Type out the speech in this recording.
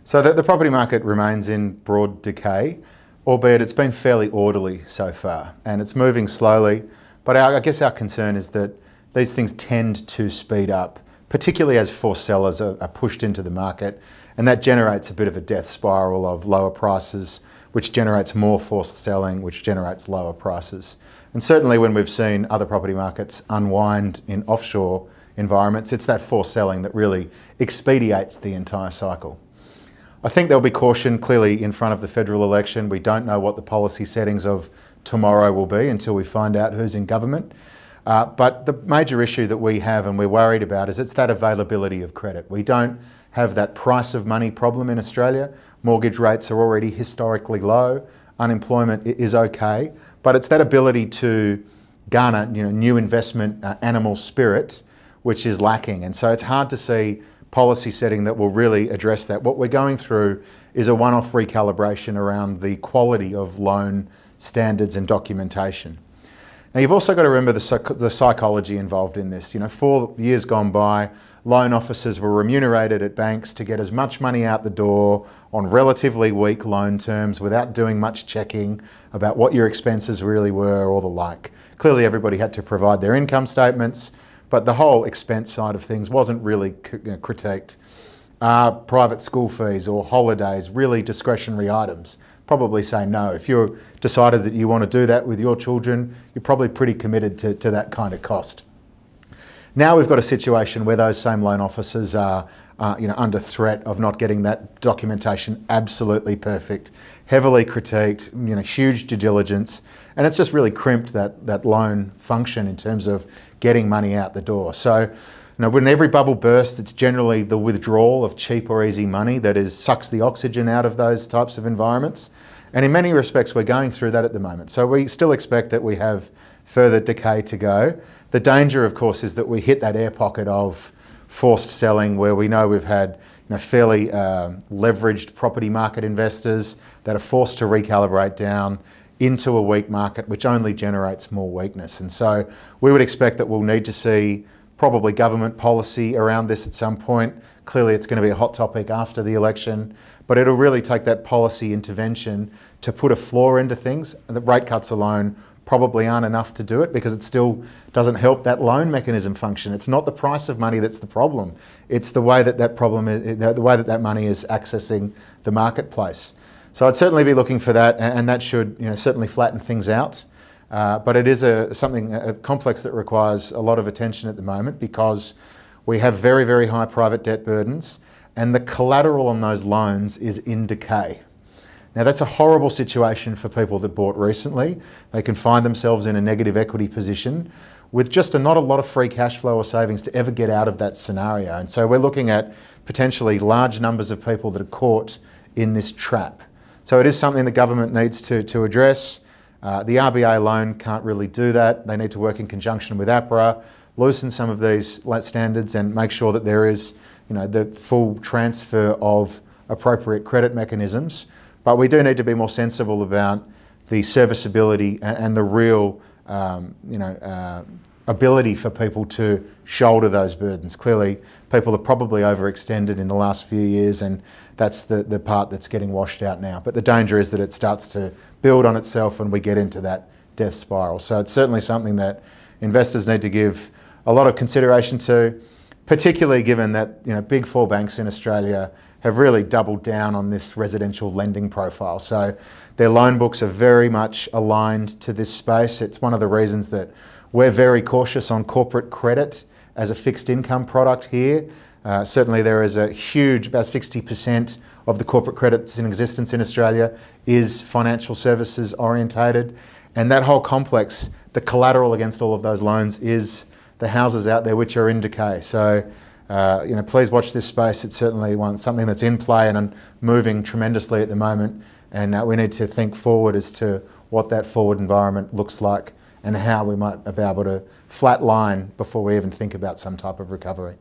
So the property market remains in broad decay, albeit it's been fairly orderly so far, and it's moving slowly. But I guess our concern is that these things tend to speed up, particularly as forced sellers are pushed into the market, and that generates a bit of a death spiral of lower prices, which generates more forced selling, which generates lower prices. And certainly when we've seen other property markets unwind in offshore environments, it's that forced selling that really expediates the entire cycle. I think there'll be caution clearly in front of the federal election. We don't know what the policy settings of tomorrow will be until we find out who's in government. But the major issue that we have and we're worried about is it's that availability of credit. We don't have that price of money problem in Australia. Mortgage rates are already historically low. Unemployment is okay, but it's that ability to garner new investment animal spirit which is lacking. And so it's hard to see policy setting that will really address that. What we're going through is a one-off recalibration around the quality of loan standards and documentation. Now you've also got to remember the psychology involved in this. 4 years gone by, loan officers were remunerated at banks to get as much money out the door on relatively weak loan terms without doing much checking about what your expenses really were or the like. Clearly everybody had to provide their income statements, but the whole expense side of things wasn't really critiqued. Private school fees or holidays, really discretionary items, probably say no. If you've decided that you want to do that with your children, you're probably pretty committed to that kind of cost. Now we've got a situation where those same loan officers are under threat of not getting that documentation absolutely perfect, heavily critiqued, huge due diligence, and it's just really crimped that loan function in terms of getting money out the door. So, when every bubble bursts, it's generally the withdrawal of cheap or easy money that sucks the oxygen out of those types of environments. And in many respects, we're going through that at the moment. So we still expect that we have further decay to go. The danger, of course, is that we hit that air pocket of forced selling where we know we've had fairly leveraged property market investors that are forced to recalibrate down into a weak market, which only generates more weakness. And so we would expect that we'll need to see probably government policy around this at some point. Clearly it's going to be a hot topic after the election, but it'll really take that policy intervention to put a floor into things. The rate cuts alone probably aren't enough to do it because it still doesn't help that loan mechanism function. It's not the price of money that's the problem. It's the way that that money is accessing the marketplace. So I'd certainly be looking for that, and that should certainly flatten things out. But it is a complex that requires a lot of attention at the moment because we have very, very high private debt burdens and the collateral on those loans is in decay. Now that's a horrible situation for people that bought recently. They can find themselves in a negative equity position with just not a lot of free cash flow or savings to ever get out of that scenario. And so we're looking at potentially large numbers of people that are caught in this trap. So it is something the government needs to address. The RBA loan can't really do that. They need to work in conjunction with APRA, loosen some of these standards and make sure that there is the full transfer of appropriate credit mechanisms. But we do need to be more sensible about the serviceability and the real ability for people to shoulder those burdens. Clearly, people are probably overextended in the last few years, and that's the part that's getting washed out now. But the danger is that it starts to build on itself and we get into that death spiral. So it's certainly something that investors need to give a lot of consideration to, particularly given that big four banks in Australia have really doubled down on this residential lending profile. So their loan books are very much aligned to this space. It's one of the reasons that we're very cautious on corporate credit as a fixed income product here. Certainly there is a huge, about 60% of the corporate credit that's in existence in Australia is financial services orientated. And that whole complex, the collateral against all of those loans is the houses out there which are in decay. So please watch this space. It's certainly something that's in play and moving tremendously at the moment. And we need to think forward as to what that forward environment looks like and how we might be able to flat line before we even think about some type of recovery.